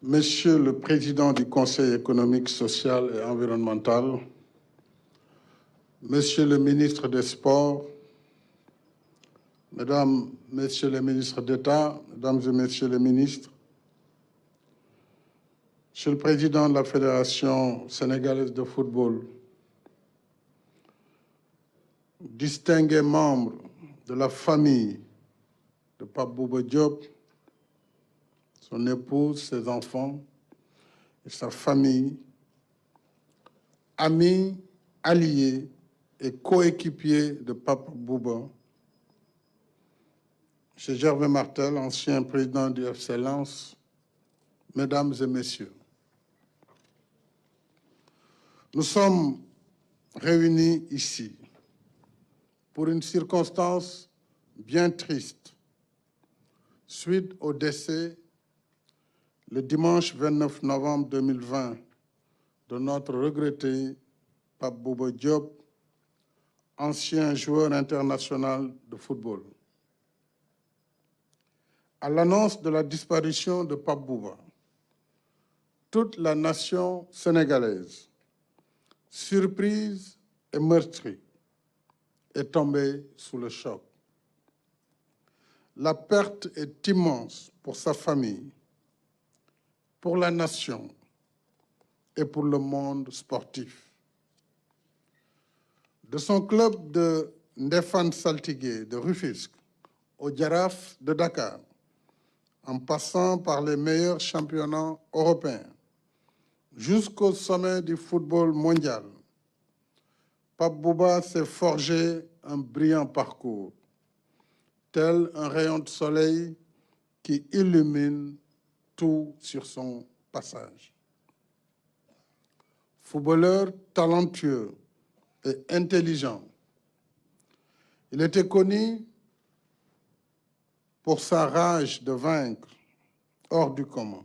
Monsieur le Président du Conseil économique, social et environnemental, Monsieur le ministre des Sports, Mesdames, Messieurs les ministres d'État, Mesdames et Messieurs les ministres, Monsieur le Président de la Fédération sénégalaise de football, distingués membres de la famille de Pape Bouba Diop, son épouse, ses enfants et sa famille, amis, alliés et coéquipiers de Pape Bouba, M. Gervais Martel, ancien président du FC Lens, Mesdames et Messieurs, nous sommes réunis ici pour une circonstance bien triste, suite au décès, le dimanche 29 novembre 2020, de notre regretté Pape Bouba Diop, ancien joueur international de football. À l'annonce de la disparition de Pape Bouba, toute la nation sénégalaise, surprise et meurtrie, est tombée sous le choc. La perte est immense pour sa famille, pour la nation et pour le monde sportif. De son club de Ndefane Saltigué de Rufisque au Jaraaf de Dakar, en passant par les meilleurs championnats européens, jusqu'au sommet du football mondial, Pape Bouba s'est forgé un brillant parcours, tel un rayon de soleil qui illumine tout sur son passage. Footballeur talentueux et intelligent, il était connu pour sa rage de vaincre hors du commun.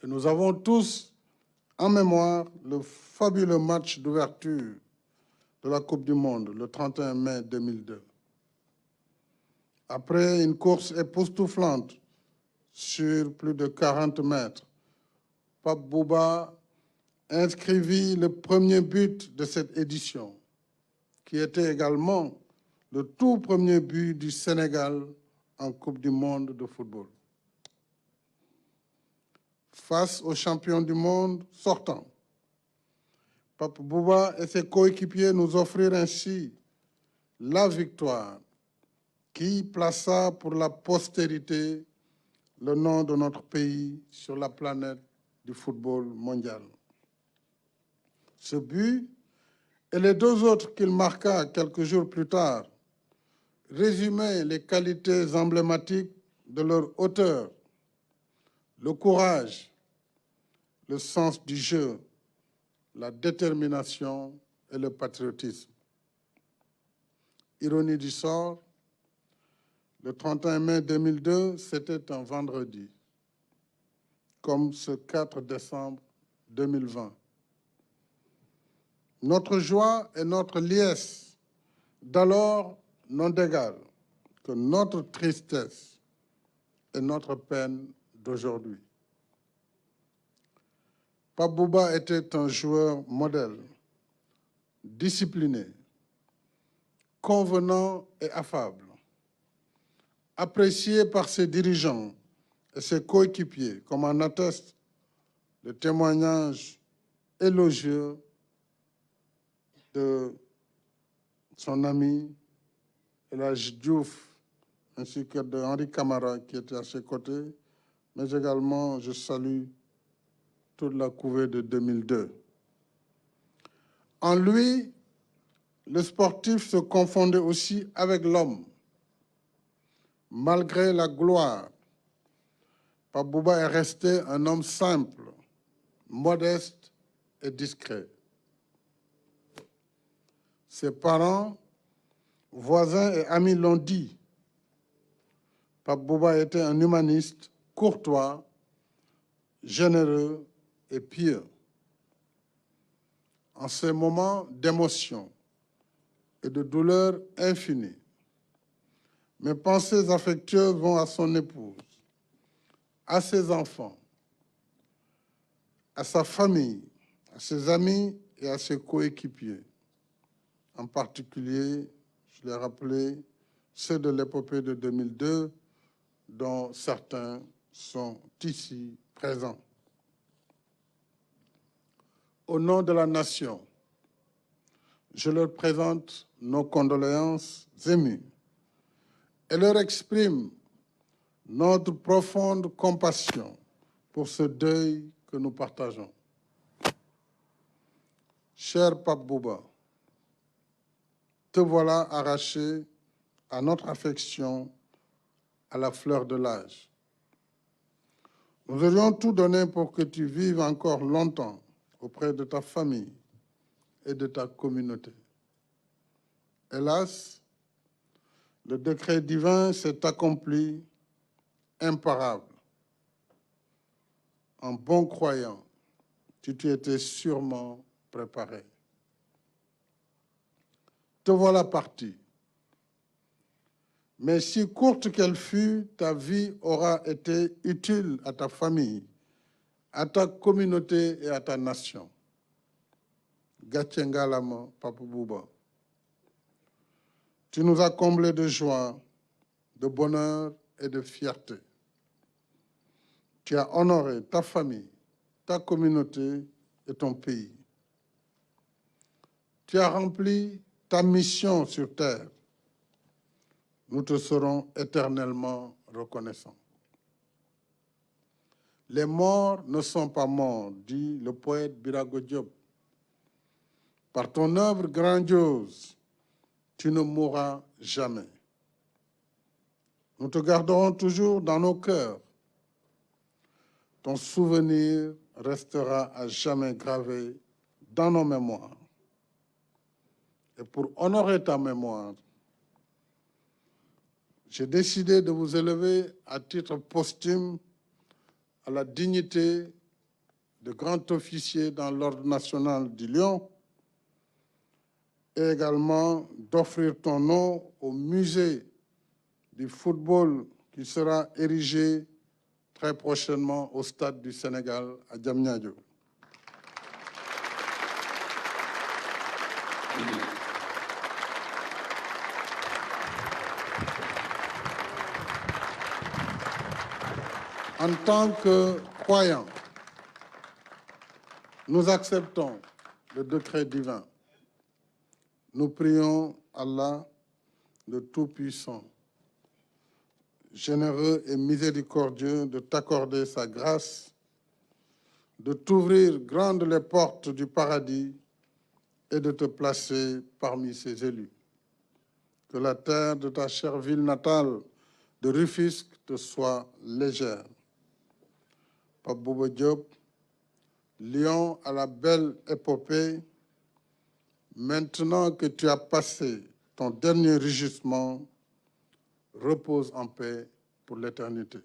Et nous avons tous en mémoire le fabuleux match d'ouverture de la Coupe du Monde, le 31 mai 2002. Après une course époustouflante sur plus de 40 mètres, Pape Bouba inscrivit le premier but de cette édition, qui était également le tout premier but du Sénégal en Coupe du Monde de football. Face aux champions du monde sortants, Pape Bouba et ses coéquipiers nous offrirent ainsi la victoire qui plaça pour la postérité le nom de notre pays sur la planète du football mondial. Ce but et les deux autres qu'il marqua quelques jours plus tard résumaient les qualités emblématiques de leur auteur, le courage, le sens du jeu, la détermination et le patriotisme. Ironie du sort, le 31 mai 2002, c'était un vendredi, comme ce 4 décembre 2020. Notre joie et notre liesse d'alors n'ont d'égal que notre tristesse et notre peine d'aujourd'hui. Pape Bouba était un joueur modèle, discipliné, convenant et affable, apprécié par ses dirigeants et ses coéquipiers, comme en atteste le témoignage élogieux de son ami El Hadji Diouf, ainsi que de Henri Camara qui était à ses côtés, mais également je salue toute la couvée de 2002. En lui, le sportif se confondait aussi avec l'homme. Malgré la gloire, Pape Bouba est resté un homme simple, modeste et discret. Ses parents, voisins et amis l'ont dit. Pape Bouba était un humaniste, courtois, généreux et pieux. En ces moments d'émotion et de douleur infinie, mes pensées affectueuses vont à son épouse, à ses enfants à sa famille, à ses amis et à ses coéquipiers. En particulier, je l'ai rappelé, ceux de l'épopée de 2002, dont certains sont ici présents. Au nom de la nation, je leur présente nos condoléances émues et leur exprime notre profonde compassion pour ce deuil que nous partageons. Cher Pape Bouba, te voilà arraché à notre affection à la fleur de l'âge. Nous aurions tout donné pour que tu vives encore longtemps auprès de ta famille et de ta communauté. Hélas, le décret divin s'est accompli imparable. En bon croyant, tu t'y étais sûrement préparé. Te voilà parti. Mais si courte qu'elle fût, ta vie aura été utile à ta famille, à ta communauté et à ta nation. Gatche ngalama, Pape Bouba. Tu nous as comblés de joie, de bonheur et de fierté. Tu as honoré ta famille, ta communauté et ton pays. Tu as rempli ta mission sur terre. Nous te serons éternellement reconnaissants. Les morts ne sont pas morts, dit le poète Birago Diop. Par ton œuvre grandiose, tu ne mourras jamais. Nous te garderons toujours dans nos cœurs. Ton souvenir restera à jamais gravé dans nos mémoires. Et pour honorer ta mémoire, j'ai décidé de vous élever à titre posthume à la dignité de grand officier dans l'Ordre national du Lion et également d'offrir ton nom au musée du football qui sera érigé très prochainement au Stade du Sénégal à Diamniadio. En tant que croyants, nous acceptons le décret divin. Nous prions Allah, le Tout-Puissant, généreux et miséricordieux, de t'accorder sa grâce, de t'ouvrir grandes les portes du paradis et de te placer parmi ses élus. Que la terre de ta chère ville natale de Rufisque te soit légère. Pape Bouba Diop, lion à la belle épopée, maintenant que tu as passé ton dernier rugissement, repose en paix pour l'éternité.